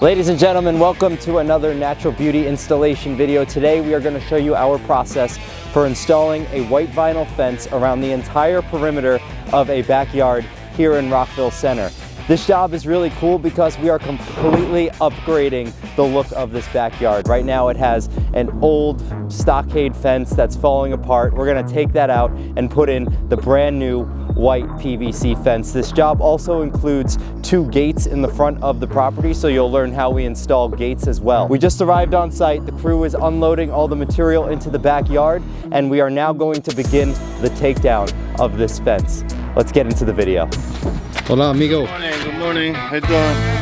Ladies and gentlemen, welcome to another natural beauty installation video. Today we are going to show you our process for installing a white vinyl fence around the entire perimeter of a backyard here in Rockville Center. This job is really cool because we are completely upgrading the look of this backyard. Right now it has an old stockade fence that's falling apart. We're going to take that out and put in the brand new white PVC fence. This job also includes 2 gates in the front of the property, so you'll learn how we install gates as well. We just arrived on site. The crew is unloading all the material into the backyard, and we are now going to begin the takedown of this fence. Let's get into the video. Hola, amigo. Good morning, good morning. How you doing?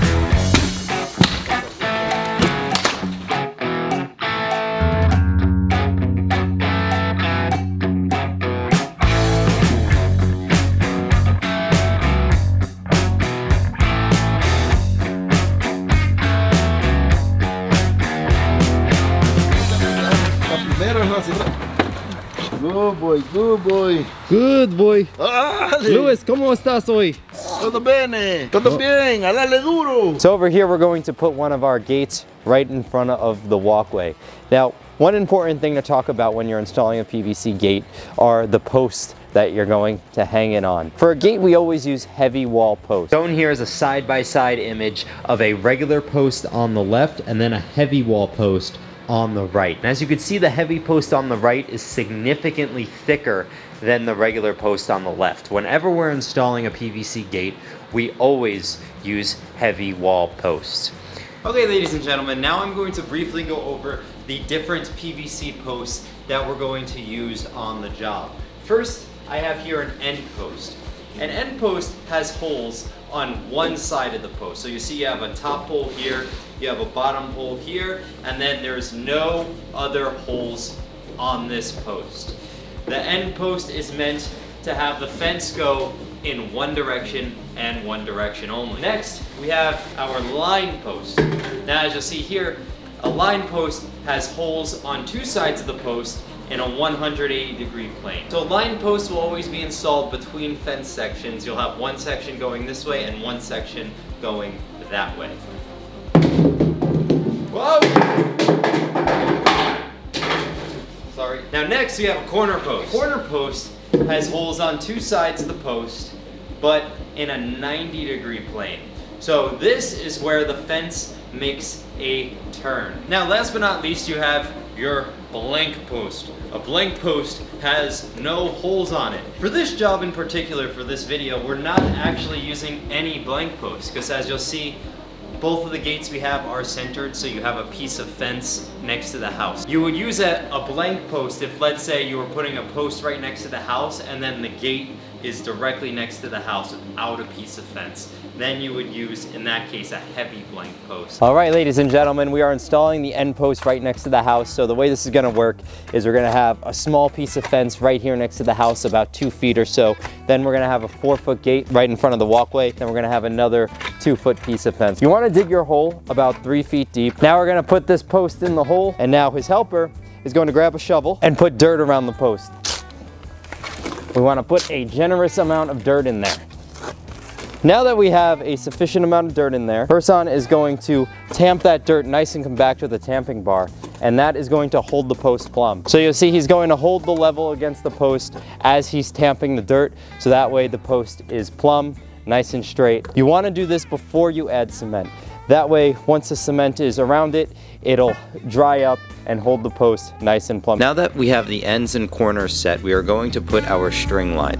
Good boy, good boy. Good boy. Dale. Luis, ¿cómo estás hoy? Todo bene, todo bien, a darle duro. So over here we're going to put one of our gates right in front of the walkway. Now, one important thing to talk about when you're installing a PVC gate are the posts that you're going to hang it on. For a gate, we always use heavy wall posts. Shown here is a side-by-side image of a regular post on the left and then a heavy wall post on the right. And as you can see, the heavy post on the right is significantly thicker than the regular post on the left. Whenever we're installing a PVC gate, we always use heavy wall posts. Okay, ladies and gentlemen, now I'm going to briefly go over the different PVC posts that we're going to use on the job. First, I have here an end post. An end post has holes on one side of the post. So you see you have a top hole here, you have a bottom hole here, and then there's no other holes on this post. The end post is meant to have the fence go in one direction and one direction only. Next, we have our line post. Now, as you'll see here, a line post has holes on 2 sides of the post in a 180-degree plane. So a line post will always be installed between fence sections. You'll have one section going this way and one section going that way. Whoa! Sorry. Now next we have a corner post. A corner post has holes on 2 sides of the post, but in a 90-degree plane. So this is where the fence makes a turn. Now last but not least, you have your blank post. A blank post has no holes on it. For this job in particular, for this video, we're not actually using any blank posts, because as you'll see, both of the gates we have are centered, so you have a piece of fence next to the house. You would use a blank post if, let's say, you were putting a post right next to the house and then the gate is directly next to the house without a piece of fence. Then you would use, in that case, a heavy blank post. All right, ladies and gentlemen, we are installing the end post right next to the house. So the way this is gonna work is we're gonna have a small piece of fence right here next to the house, about 2 feet or so. Then we're gonna have a 4-foot gate right in front of the walkway. Then we're gonna have another 2-foot piece of fence. You wanna dig your hole about 3 feet deep. Now we're gonna put this post in the hole, and now his helper is going to grab a shovel and put dirt around the post. We wanna put a generous amount of dirt in there. Now that we have a sufficient amount of dirt in there, Herson is going to tamp that dirt nice and compact with a tamping bar, and that is going to hold the post plumb. So you'll see he's going to hold the level against the post as he's tamping the dirt, so that way the post is plumb, nice and straight. You want to do this before you add cement. That way, once the cement is around it, it'll dry up and hold the post nice and plumb. Now that we have the ends and corners set, we are going to put our string line.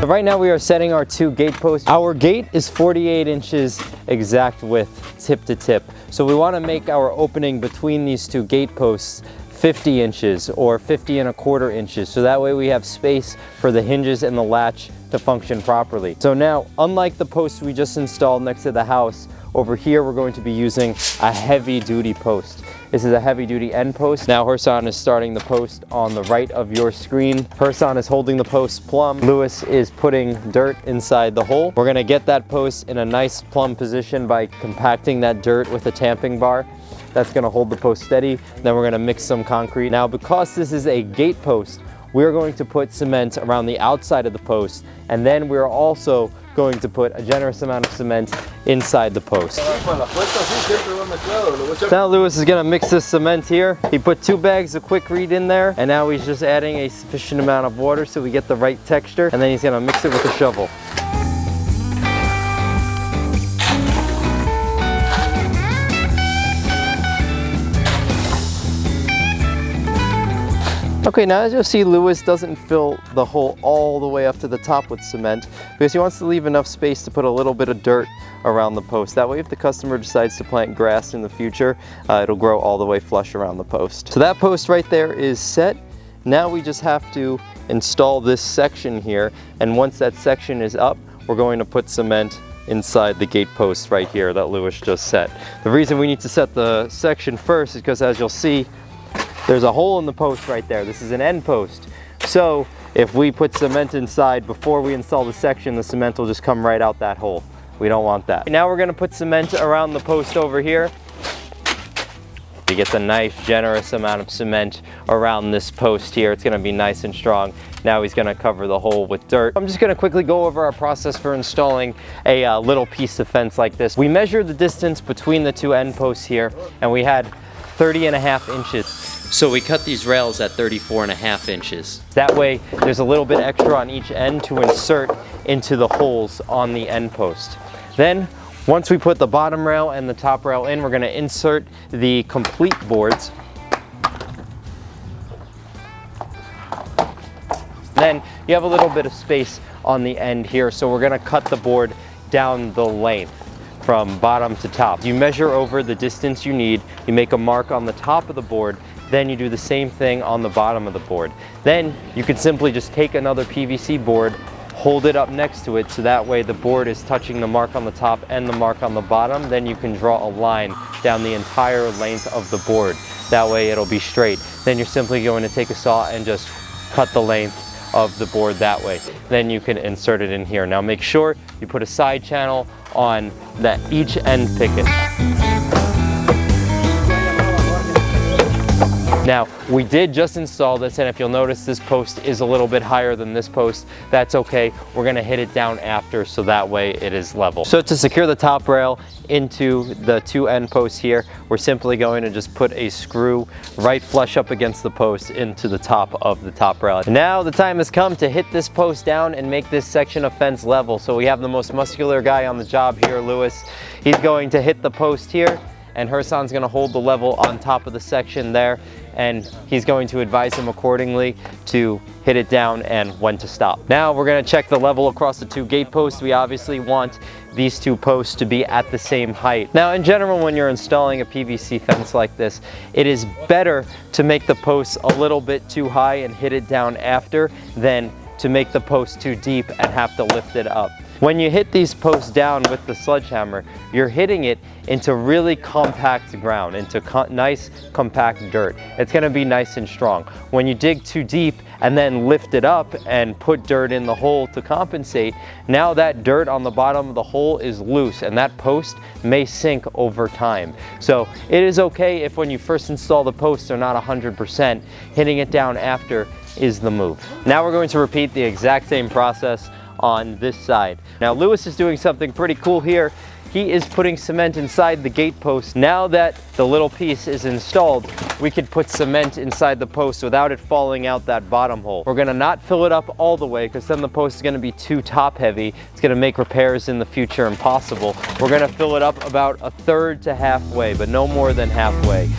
Right now we are setting our 2 gate posts. Our gate is 48 inches exact width, tip to tip. So we want to make our opening between these 2 gate posts 50 inches or 50¼ inches. So that way we have space for the hinges and the latch to function properly. So now, unlike the posts we just installed next to the house, over here we're going to be using a heavy duty post. This is a heavy duty end post. Now Herson is starting the post on the right of your screen. Herson is holding the post plumb. Lewis is putting dirt inside the hole. We're gonna get that post in a nice plumb position by compacting that dirt with a tamping bar. That's gonna hold the post steady. Then we're gonna mix some concrete. Now, because this is a gate post, we're going to put cement around the outside of the post, and then we're also going to put a generous amount of cement inside the post. Now Lewis is gonna mix this cement here. He put 2 bags of quick read in there, and now he's just adding a sufficient amount of water so we get the right texture, and then he's gonna mix it with a shovel. Okay, now as you'll see, Lewis doesn't fill the hole all the way up to the top with cement because he wants to leave enough space to put a little bit of dirt around the post. That way, if the customer decides to plant grass in the future, it'll grow all the way flush around the post. So that post right there is set. Now we just have to install this section here, and once that section is up, we're going to put cement inside the gate post right here that Lewis just set. The reason we need to set the section first is because, as you'll see, there's a hole in the post right there. This is an end post. So if we put cement inside before we install the section, the cement will just come right out that hole. We don't want that. Now we're gonna put cement around the post over here. You get the nice generous amount of cement around this post here. It's gonna be nice and strong. Now he's gonna cover the hole with dirt. I'm just gonna quickly go over our process for installing a little piece of fence like this. We measured the distance between the 2 end posts here, and we had 30.5 inches. So we cut these rails at 34.5 inches. That way there's a little bit extra on each end to insert into the holes on the end post. Then once we put the bottom rail and the top rail in, we're gonna insert the complete boards. Then you have a little bit of space on the end here, so we're gonna cut the board down the length from bottom to top. You measure over the distance you need, you make a mark on the top of the board, then you do the same thing on the bottom of the board. Then you can simply just take another PVC board, hold it up next to it so that way the board is touching the mark on the top and the mark on the bottom. Then you can draw a line down the entire length of the board. That way it'll be straight. Then you're simply going to take a saw and just cut the length of the board that way. Then you can insert it in here. Now make sure you put a side channel on each end picket. Now, we did just install this, and if you'll notice, this post is a little bit higher than this post. That's okay. We're gonna hit it down after, so that way it is level. So to secure the top rail into the 2 end posts here, we're simply going to just put a screw right flush up against the post into the top of the top rail. Now the time has come to hit this post down and make this section of fence level. So we have the most muscular guy on the job here, Lewis. He's going to hit the post here, and Hersan's gonna hold the level on top of the section there, and he's going to advise him accordingly to hit it down and when to stop. Now we're gonna check the level across the 2 gate posts. We obviously want these 2 posts to be at the same height. Now in general, when you're installing a PVC fence like this, it is better to make the posts a little bit too high and hit it down after than to make the post too deep and have to lift it up. When you hit these posts down with the sledgehammer, you're hitting it into really compact ground, into nice compact dirt. It's gonna be nice and strong. When you dig too deep and then lift it up and put dirt in the hole to compensate, now that dirt on the bottom of the hole is loose and that post may sink over time. So it is okay if when you first install the posts they're not 100%, hitting it down after is the move. Now we're going to repeat the exact same process on this side. Now Lewis is doing something pretty cool here. He is putting cement inside the gate post. Now that the little piece is installed, we could put cement inside the post without it falling out that bottom hole. We're gonna not fill it up all the way because then the post is gonna be too top heavy. It's gonna make repairs in the future impossible. We're gonna fill it up about 1/3 to halfway, but no more than halfway.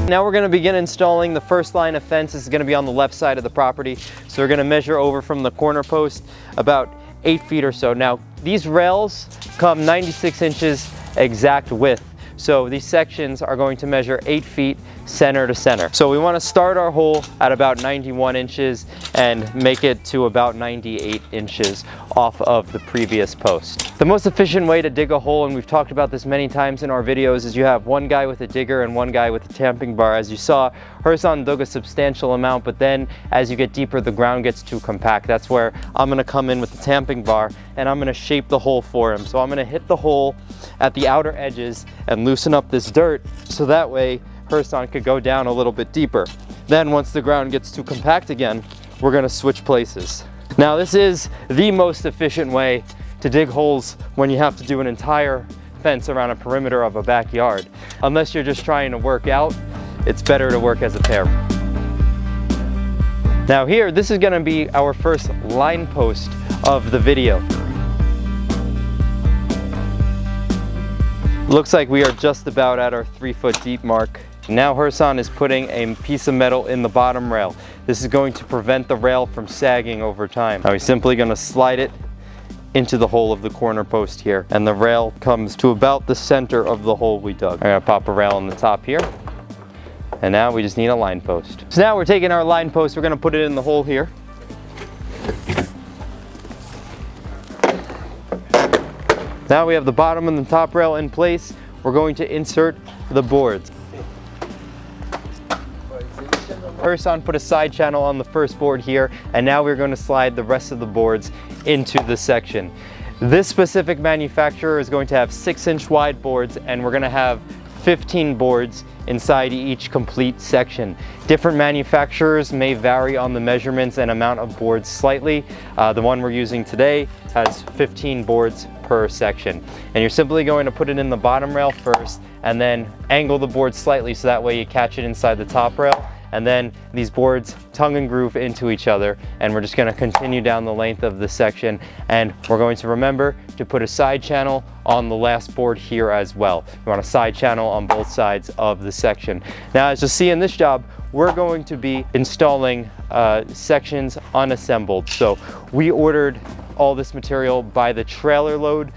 Now we're going to begin installing the first line of fence. This is going to be on the left side of the property. So we're going to measure over from the corner post about 8 feet or so. Now these rails come 96 inches exact width. So these sections are going to measure 8 feet center to center. So we want to start our hole at about 91 inches and make it to about 98 inches off of the previous post. The most efficient way to dig a hole, and we've talked about this many times in our videos, is you have one guy with a digger and one guy with a tamping bar. As you saw, Hersan dug a substantial amount, but then as you get deeper, the ground gets too compact. That's where I'm gonna come in with the tamping bar and I'm gonna shape the hole for him. So I'm gonna hit the hole at the outer edges and loosen up this dirt so that way Hersan could go down a little bit deeper. Then once the ground gets too compact again, we're gonna switch places. Now this is the most efficient way to dig holes when you have to do an entire fence around a perimeter of a backyard. Unless you're just trying to work out, it's better to work as a pair. Now here, this is gonna be our first line post of the video. Looks like we are just about at our 3-foot deep mark. Now Hersan is putting a piece of metal in the bottom rail. This is going to prevent the rail from sagging over time. Now he's simply gonna slide it into the hole of the corner post here, and the rail comes to about the center of the hole we dug. I'm gonna pop a rail on the top here, and now we just need a line post. So now we're taking our line post, we're gonna put it in the hole here. Now we have the bottom and the top rail in place. We're going to insert the boards. Hersan put a side channel on the first board here, and now we're going to slide the rest of the boards into the section. This specific manufacturer is going to have 6-inch wide boards, and we're going to have 15 boards inside each complete section. Different manufacturers may vary on the measurements and amount of boards slightly. The one we're using today has 15 boards per section. And you're simply going to put it in the bottom rail first and then angle the board slightly so that way you catch it inside the top rail. And then these boards tongue and groove into each other, and we're just going to continue down the length of the section, and we're going to remember to put a side channel on the last board here as well. We want a side channel on both sides of the section. Now as you'll see in this job, we're going to be installing sections unassembled. So we ordered all this material by the trailer load.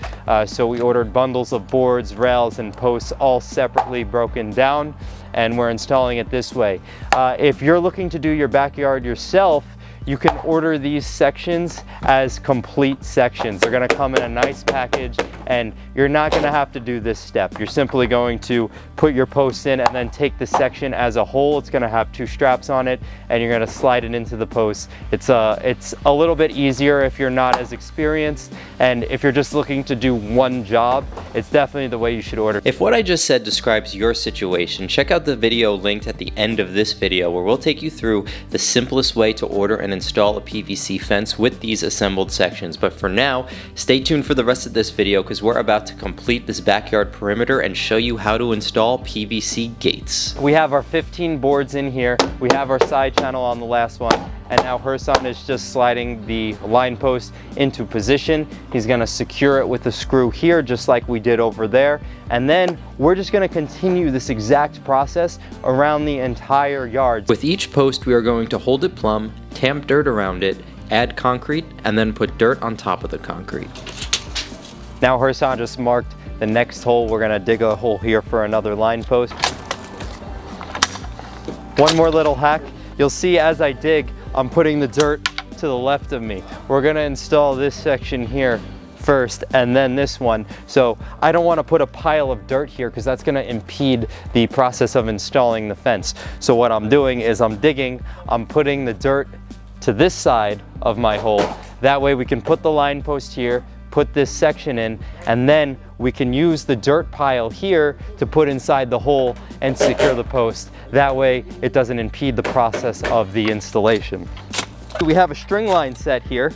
So we ordered bundles of boards, rails, and posts all separately broken down, and we're installing it this way. If you're looking to do your backyard yourself, you can order these sections as complete sections. They're gonna come in a nice package, and you're not gonna have to do this step. You're simply going to put your posts in and then take the section as a whole. It's gonna have 2 straps on it, and you're gonna slide it into the post. It's a little bit easier if you're not as experienced, and if you're just looking to do one job, it's definitely the way you should order. If what I just said describes your situation, check out the video linked at the end of this video where we'll take you through the simplest way to order and install a PVC fence with these assembled sections. But for now, stay tuned for the rest of this video because we're about to complete this backyard perimeter and show you how to install PVC gates. We have our 15 boards in here. We have our side channel on the last one. And now Hersan is just sliding the line post into position. He's gonna secure it with a screw here, just like we did over there. And then we're just gonna continue this exact process around the entire yard. With each post, we are going to hold it plumb, tamp dirt around it, add concrete, and then put dirt on top of the concrete. Now Hersan just marked the next hole. We're gonna dig a hole here for another line post. One more little hack. You'll see as I dig, I'm putting the dirt to the left of me. We're gonna install this section here first and then this one. So I don't wanna put a pile of dirt here because that's gonna impede the process of installing the fence. So what I'm doing is I'm digging, I'm putting the dirt to this side of my hole. That way we can put the line post here, put this section in, and then we can use the dirt pile here to put inside the hole and secure the post. That way it doesn't impede the process of the installation. We have a string line set here.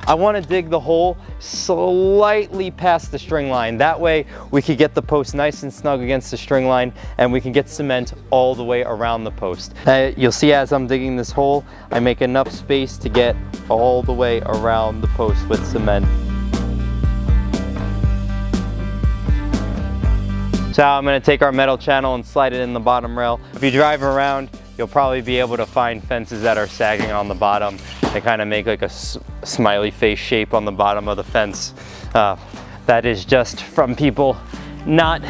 I want to dig the hole slightly past the string line. That way we can get the post nice and snug against the string line, and we can get cement all the way around the post. You'll see as I'm digging this hole, I make enough space to get all the way around the post with cement. So I'm going to take our metal channel and slide it in the bottom rail. If you drive around, you'll probably be able to find fences that are sagging on the bottom. They kind of make like a smiley face shape on the bottom of the fence. That is just from people not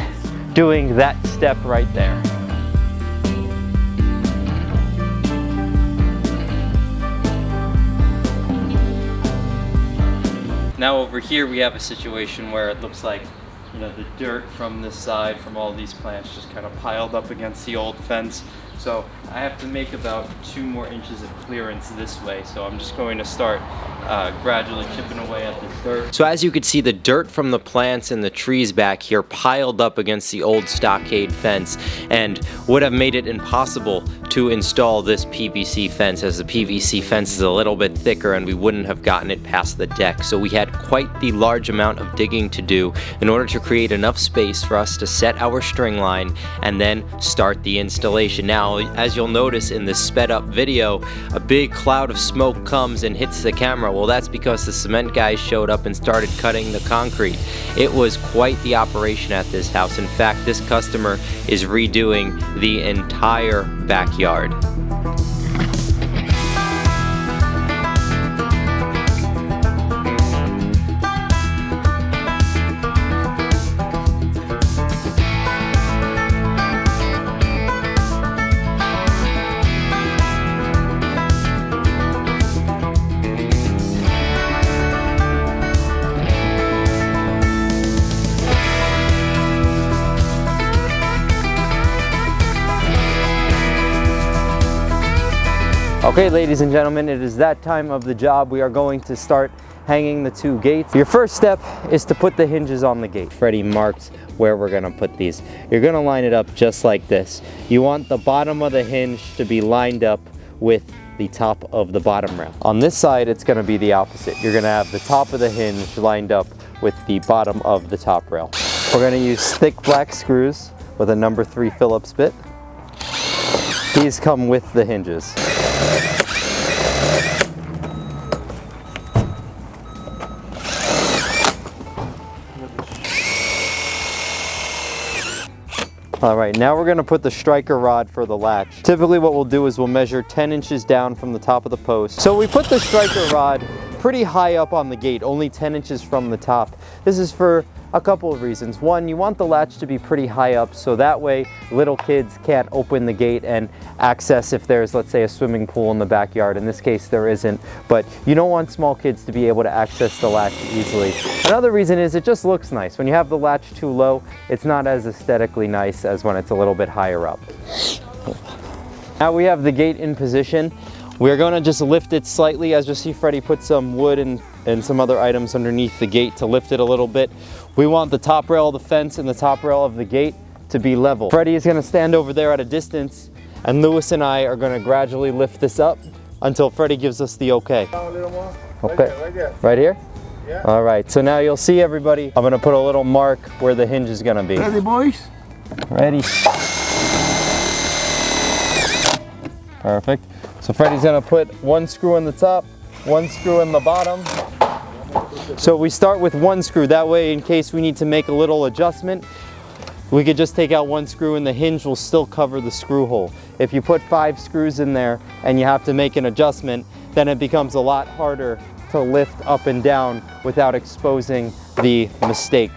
doing that step right there. Now over here we have a situation where it looks like, you know, the dirt from this side, from all these plants, just kind of piled up against the old fence. So I have to make about 2 more inches of clearance this way. So I'm just going to start gradually chipping away at the dirt. So as you can see, the dirt from the plants and the trees back here piled up against the old stockade fence and would have made it impossible to install this PVC fence, as the PVC fence is a little bit thicker and we wouldn't have gotten it past the deck. So we had quite the large amount of digging to do in order to create enough space for us to set our string line and then start the installation. Now, as you'll notice in this sped up video, a big cloud of smoke comes and hits the camera. Well, that's because the cement guys showed up and started cutting the concrete. It was quite the operation at this house. In fact, this customer is redoing the entire backyard. Okay, ladies and gentlemen, it is that time of the job. We are going to start hanging the 2 gates. Your first step is to put the hinges on the gate. Freddie marked where we're gonna put these. You're gonna line it up just like this. You want the bottom of the hinge to be lined up with the top of the bottom rail. On this side, it's gonna be the opposite. You're gonna have the top of the hinge lined up with the bottom of the top rail. We're gonna use thick black screws with a number 3 Phillips bit. These come with the hinges. All right, now we're gonna put the striker rod for the latch. Typically what we'll do is we'll measure 10 inches down from the top of the post. So we put the striker rod pretty high up on the gate, only 10 inches from the top. This is for a couple of reasons. One, you want the latch to be pretty high up so that way little kids can't open the gate and access if there's, let's say, a swimming pool in the backyard. In this case, there isn't, but you don't want small kids to be able to access the latch easily. Another reason is it just looks nice. When you have the latch too low, it's not as aesthetically nice as when it's a little bit higher up. Now we have the gate in position. We're going to just lift it slightly. As you see, Freddie put some wood and some other items underneath the gate to lift it a little bit. We want the top rail of the fence and the top rail of the gate to be level. Freddie is going to stand over there at a distance, and Lewis and I are going to gradually lift this up until Freddie gives us the okay. Okay. Right here? Yeah. All right, so now you'll see everybody. I'm going to put a little mark where the hinge is going to be. Ready, boys? Ready. Perfect. So Freddie's gonna put 1 screw in the top, 1 screw in the bottom. So we start with 1 screw. That way, in case we need to make a little adjustment, we could just take out 1 screw and the hinge will still cover the screw hole. If you put 5 screws in there and you have to make an adjustment, then it becomes a lot harder to lift up and down without exposing the mistake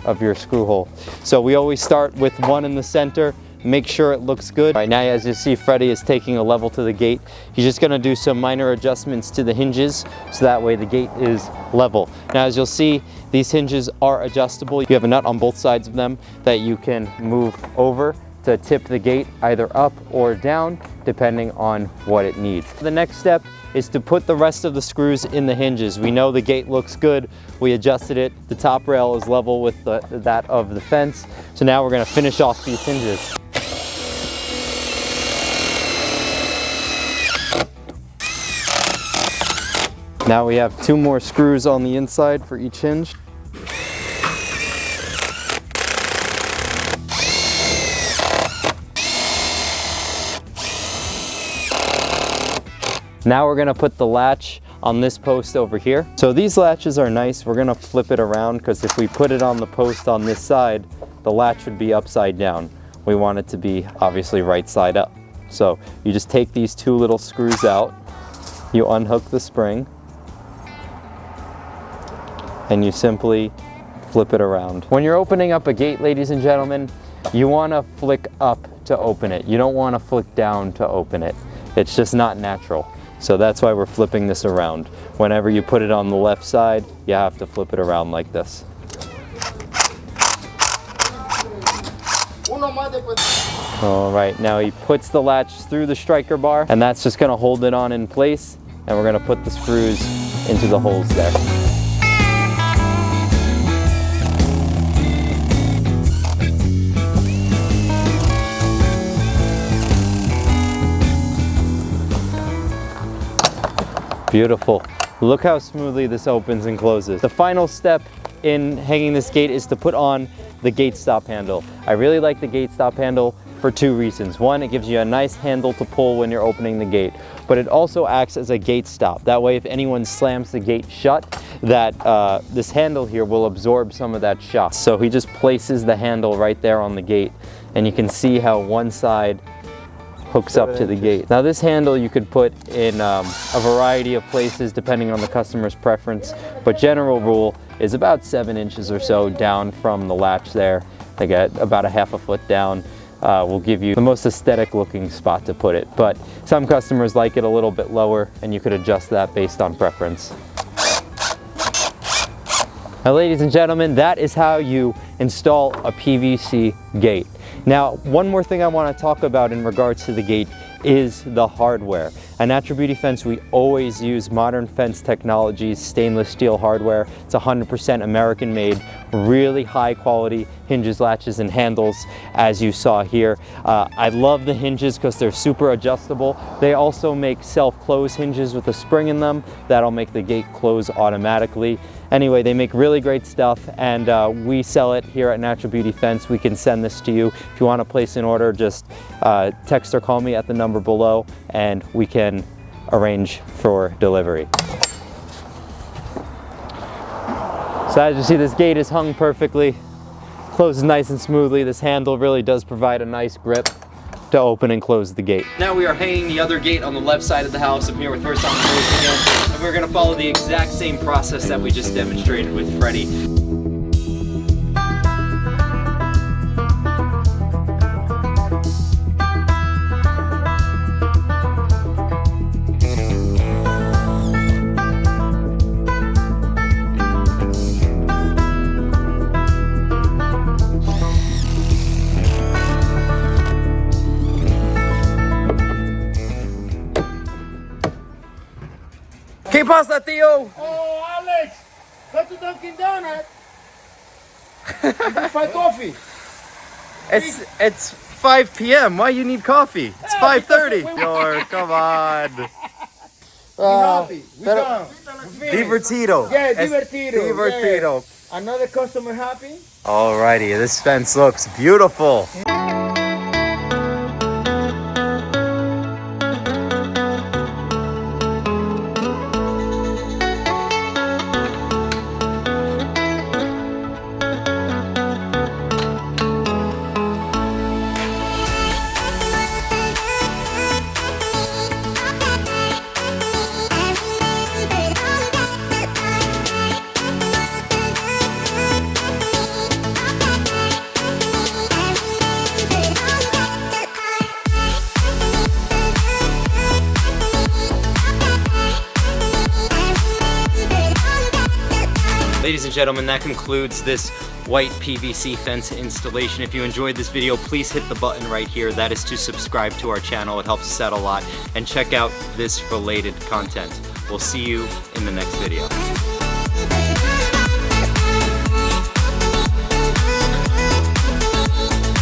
of your screw hole. So we always start with 1 in the center, make sure it looks good. Right now, as you see, Freddie is taking a level to the gate. He's just gonna do some minor adjustments to the hinges so that way the gate is level. Now, as you'll see, these hinges are adjustable. You have a nut on both sides of them that you can move over to tip the gate either up or down, depending on what it needs. The next step is to put the rest of the screws in the hinges. We know the gate looks good. We adjusted it. The top rail is level with that of the fence. So now we're gonna finish off these hinges. Now we have 2 more screws on the inside for each hinge. Now we're gonna put the latch on this post over here. So these latches are nice. We're gonna flip it around because if we put it on the post on this side, the latch would be upside down. We want it to be obviously right side up. So you just take these 2 little screws out, you unhook the spring, and you simply flip it around. When you're opening up a gate, ladies and gentlemen, you wanna flick up to open it. You don't wanna flick down to open it. It's just not natural. So that's why we're flipping this around. Whenever you put it on the left side, you have to flip it around like this. All right, now he puts the latch through the striker bar, and that's just gonna hold it on in place, and we're gonna put the screws into the holes there. Beautiful. Look how smoothly this opens and closes. The final step in hanging this gate is to put on the gate stop handle. I really like the gate stop handle for two reasons. One, it gives you a nice handle to pull when you're opening the gate, but it also acts as a gate stop. That way, if anyone slams the gate shut, that this handle here will absorb some of that shock. So he just places the handle right there on the gate, and you can see how one side hooks up to the gate. Now this handle you could put in a variety of places depending on the customer's preference, but general rule is about 7 inches or so down from the latch there. Like about a half a foot down will give you the most aesthetic looking spot to put it. But some customers like it a little bit lower, and you could adjust that based on preference. Now ladies and gentlemen, that is how you install a PVC gate. Now, one more thing I want to talk about in regards to the gate is the hardware. At Natural Beauty Fence, we always use modern fence technologies, stainless steel hardware. It's 100% American made, really high quality hinges, latches, and handles, as you saw here. I love the hinges because they're super adjustable. They also make self-close hinges with a spring in them. That'll make the gate close automatically. Anyway, they make really great stuff, and we sell it here at Natural Beauty Fence. We can send this to you. If you want to place an order, just text or call me at the number below, and we can arrange for delivery. So as you see, this gate is hung perfectly, closes nice and smoothly. This handle really does provide a nice grip to open and close the gate. Now we are hanging the other gate on the left side of the house. I'm here with First On Close again, and we're gonna follow the exact same process that we just demonstrated with Freddie. ¿Qué pasa, tío? Oh, Alex, go to Dunkin' Donuts. And buy coffee. It's 5 p.m. Why you need coffee? It's 5:30. Come on. Happy. We done. Divertido. Yeah, divertido. Divertido. Yeah. Another customer happy. Alrighty, this fence looks beautiful. Ladies and gentlemen, that concludes this white PVC fence installation. If you enjoyed this video, please hit the button right here. That is to subscribe to our channel. It helps us out a lot. And check out this related content. We'll see you in the next video.